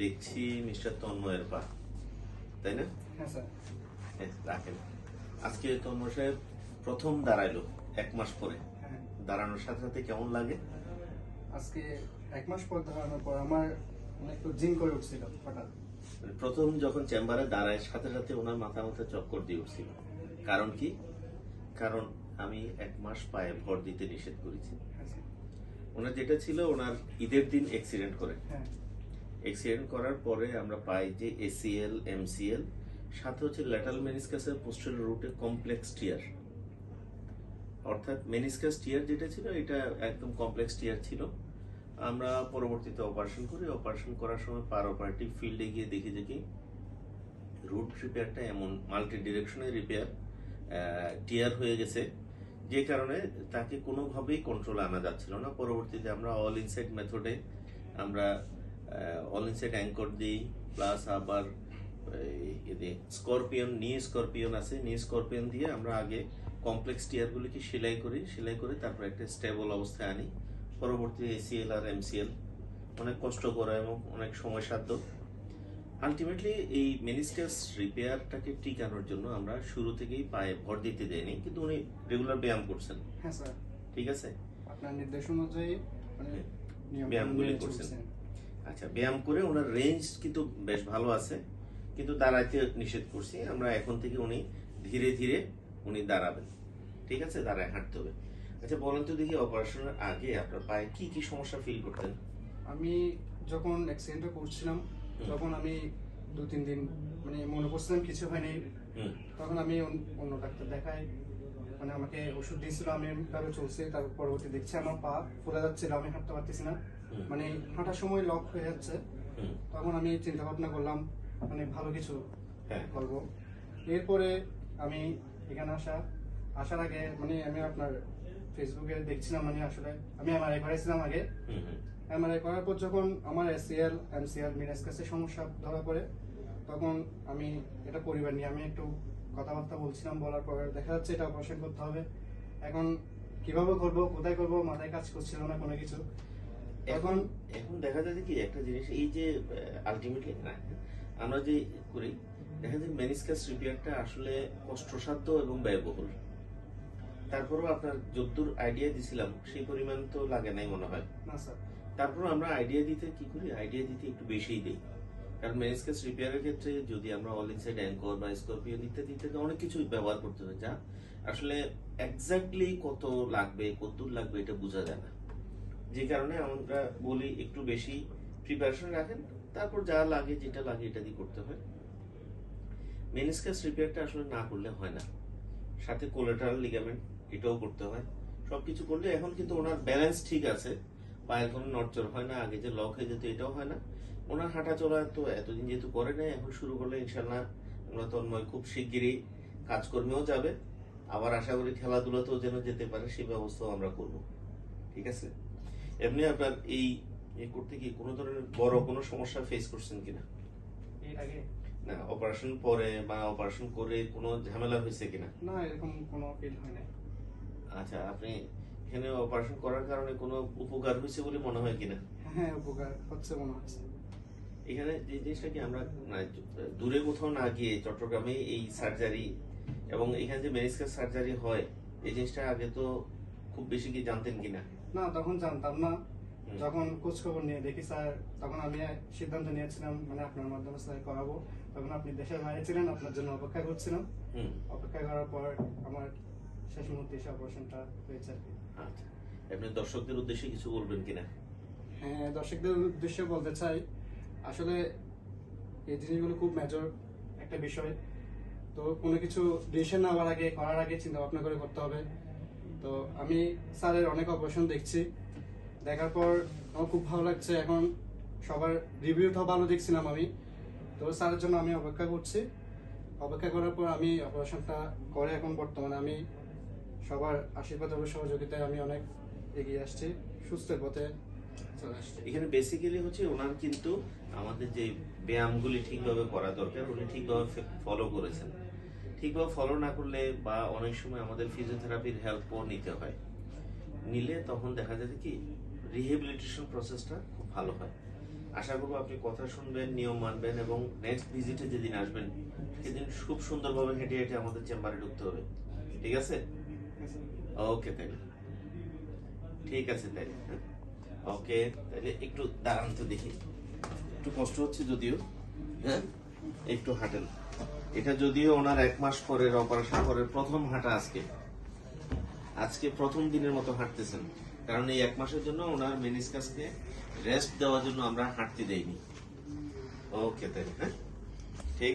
দেখছি মিস্টার তন্ময়ের পা, তাই না? হ্যাঁ স্যার। রাখেন। আজকে তন্ময় সাহেব প্রথম দাঁড়াইলো 1 মাস পরে। হ্যাঁ, দাঁড়ানোর সাথে সাথে কেমন লাগে? আজকে 1 মাস পর দাঁড়ানোর পর আমার একটু জিম করে উঠছিল হঠাৎ। মানে প্রথম যখন চেম্বারে দাঁড়ায় সাথে সাথে ওনার মাথা চক্কর দিয়ে উঠছিল। কারণ কি? কারণ আমি 1 মাস পায়ে ভর দিতে নিষেধ করেছি। হ্যাঁ স্যার। ওনার যেটা ছিল, ওনার ঈদের দিন অ্যাক্সিডেন্ট করে। হ্যাঁ অ্যাক্সিডেন্ট করার পরে আমরা পাই যে এসিএল, এমসিএল, সাথে হচ্ছে ল্যাটারাল মেনিসকাসের পোস্টেরিয়র রুটে কমপ্লেক্স টিয়ার। অর্থাৎ মেনিসকাস টিয়ার যেটা ছিল এটা একদম কমপ্লেক্স টিয়ার ছিল। আমরা পরবর্তীতে অপারেশন করি। অপারেশন করার সময় পার অপারেটিভ ফিল্ডে গিয়ে দেখি যে কি রুট রিপেয়ারটা এমন মাল্টি ডিরেকশনের রিপেয়ার, টিয়ার হয়ে গেছে, যে কারণে তাকে কোনোভাবেই কন্ট্রোলে আনা যাচ্ছিল না। পরবর্তীতে আমরা অল ইনসাইড মেথডে আমরা অল ইনসাইড অ্যাঙ্কর দিই, প্লাস আবার স্করপিয়ন, নি স্করপিয়ন আছে, নি স্করপিয়ন দিয়ে আমরা আগে কমপ্লেক্স টিয়ারগুলিকে সেলাই করি, সেলাই করে তারপর একটা স্টেবল অবস্থায় আনি। পরবর্তী এসিএল আর এমসিএল অনেক কষ্ট করা এবং অনেক সময়সাধ্য। আলটিমেটলি এই মেনিসকাস রিপেয়ারটাকে টিকানোর জন্য আমরা শুরু থেকেই পায়ে ভর দিতে দেয়নি, কিন্তু উনি রেগুলার ব্যায়াম করছেন। হ্যাঁ স্যার। ঠিক আছে, আপনার নির্দেশ অনুযায়ী মানে নিয়ম ব্যায়ামগুলি মেনে করছেন। চলছেন। আচ্ছা, ব্যায়াম করে ওনার রেঞ্জ কিন্তু বেশ ভালো আছে, কিন্তু দাঁড়াইতে নিষেধ করছি আমরা। এখন থেকে উনি ধীরে ধীরে উনি দাঁড়াবেন। ঠিক আছে, দাঁড়ায় হাঁটতে হবে। আচ্ছা বলেন তো দেখি, অপারেশনের আগে আপনার পায়ে কি কি সমস্যা ফিল করতেন? আমি যখন অ্যাক্সিডেন্টটা করছিলাম তখন আমি 2-3 দিন মানে মনে করছিলাম কিছু হয়নি। তখন আমি অন্য ডাক্তার দেখাই, মানে আমাকে ওষুধ দিয়েছিল, আমি ভাবে চলছে। তার পরবর্তী দেখছি আমার পা ফুলে যাচ্ছিল, আমি হাঁটতে পারতেছি না, মানে হাঁটার সময় লক হয়ে যাচ্ছে। তখন আমি চিন্তা ভাবনা করলাম মানে ভালো কিছু করব। এরপরে আমি এখানে আসার আগে মানে আমি আপনার ফেসবুকে দেখছিলাম, মানে আসলে আমি এমআরআই করাইছিলাম আগে। এমআরআই করার পর যখন আমার এসিএল, এমসিএল, মেনিসকাসের সমস্যা ধরা পড়ে, তখন আমি এটা পরিবার নিয়ে আমি একটু কথাবার্তা বলছিলাম। বলার পর দেখা যাচ্ছে এটা অপারেশন করতে হবে। এখন কিভাবে করব, কোথায় করব, মাথায় কাজ করছিল না কোনো কিছু। এখন এখন দেখা যায় যে কি একটা জিনিস, এই যে আলটিমেটলি না আমরা যে করি, দেখা যায় মেনিসকাস রিপেয়ারটা আসলে কষ্টসাধ্য এবং ব্যয়বহুল। তারপরেও আপনার যদ্দূর আইডিয়া দিছিলাম সেই পরিমাণ তো লাগে নাই মনে হয়। না স্যার। তারপর আমরা আইডিয়া দিতে কি করি, আইডিয়া দিতে একটু বেশিই দিই। কারণ মেনিসকাস রিপেয়ারের ক্ষেত্রে যদি আমরা অল ইনসাইড অ্যাঙ্কর বা স্করপিয়ন ইত্যাদি ইত্যাদি অনেক কিছু ব্যবহার করতে হয়, যা আসলে এক্স্যাক্টলি কত লাগবে, কতদূর লাগবে এটা বোঝা যায় না। যে কারণে আমরা বলি একটু বেশি প্রিপারেশন রাখেন, তারপর যা লাগে যেটা লাগে এটা দিয়ে করতে হয়। মেনিসকাস রিপেয়ারটা আসলে না করলে হয় না, সাথে কোলাটারাল লিগামেন্ট এটাও করতে হয়। সবকিছু করলে এখন কিন্তু ওনার ব্যালেন্স ঠিক আছে, পায়ের কোনো নড়চড় হয় না, আগে যে লক হয়ে যেত এটাও হয় না। ওনার হাঁটা চলা তো এতদিন যেহেতু করে নাই, এখন শুরু করলে ইনশাল্লাহ আমরা তন্ময় খুব শিগগিরই কাজকর্মেও যাবে, আবার আশা করি খেলাধুলাতেও যেন যেতে পারে সেই ব্যবস্থাও আমরা করব। ঠিক আছে, এমনি আপনার এই করতে কি কোনো ধরনের বড় কোনো সমস্যা ফেস করছেন কিনা? এর আগে না, অপারেশন পরে বা অপারেশন করে কোনো ঝামেলা হয়েছে কিনা? না, এরকম কোনো ফিল হয় না। আচ্ছা, আপনি এখানে অপারেশন করার কারণে কোনো উপকার হয়েছে বলে মনে হয় কিনা? হ্যাঁ, উপকার হচ্ছে মনে হচ্ছে। এখানে যে জিনিসটা কি, আমরা দূরে কোথাও না গিয়ে চট্টগ্রামে এই সার্জারি এবং এখানে যে মেনিসকাস সার্জারি হয়, এই জিনিসটা আগে তো খুব বেশি কি জানতেন কিনা? না, তখন জানতাম না। যখন খোঁজ খবর নিয়ে দেখি স্যার, তখন আমি সিদ্ধান্ত নিয়েছিলাম মানে আপনার মাধ্যমে স্যার করাবো। তখন আপনি দেশের বাইরে ছিলেন, আপনার জন্য অপেক্ষা করছিলাম। অপেক্ষা করার পর আমার শেষ মুহূর্তে এসে অপারেশনটা হয়েছে আর কি। আচ্ছা, আপনি দর্শকদের উদ্দেশ্যে কিছু বলবেন কিনা? হ্যাঁ, দর্শকদের উদ্দেশ্যে বলতে চাই, আসলে এই জিনিসগুলো খুব মেজর একটা বিষয়। তো কোনো কিছু ডিসিশন নেওয়ার আগে, করার আগে চিন্তা ভাবনা করে করতে হবে। তো আমি স্যারের অনেক অপারেশন দেখছি, দেখার পর আমার খুব ভালো লাগছে। এখন সবার রিভিউটাও ভালো দেখছিলাম আমি। তো স্যারের জন্য আমি অপেক্ষা করছি। অপেক্ষা করার পর আমি অপারেশনটা করে এখন বর্তমানে আমি সবার আশীর্বাদ ও সহযোগিতায় আমি অনেক এগিয়ে আসছি, সুস্থের পথে চলে আসছি। এখানে বেসিক্যালি হচ্ছে ওনার কিন্তু আমাদের যে ব্যায়ামগুলি ঠিকভাবে করা দরকার উনি ঠিকভাবে ফলো করেছেন। ঠিকভাবে ফলো না করলে বা অনেক সময় আমাদের ফিজিওথেরাপির হেল্পও নিতে হয়, নিলে তখন দেখা যায় কি রিহেবিলিটেশন প্রসেসটা খুব ভালো হয়। আশা করবো আপনি কথা শুনবেন, নিয়ম মানবেন এবং নেক্সট ভিজিটে যেদিন আসবেন সেদিন খুব সুন্দরভাবে হেঁটে হেঁটে আমাদের চেম্বারে ঢুকতে হবে। ঠিক আছে? ওকে তাইলে ঠিক আছে তাইলে। ওকে তাইলে একটু দাঁড়ান তো দেখি, একটু কষ্ট হচ্ছে যদিও, হ্যাঁ একটু হাঁটেন। এটা যদিও ওনার 1 মাস পরের অপারেশন পরের প্রথম হাঁটা, আজকে প্রথম দিনের মতো হাঁটতেছেন, কারণ এই 1 মাসের জন্য ওনার মেনিসকাসকে রেস্ট দেওয়ার জন্য আমরা হাঁটতে দেইনি। ওকে তাই, হ্যাঁ।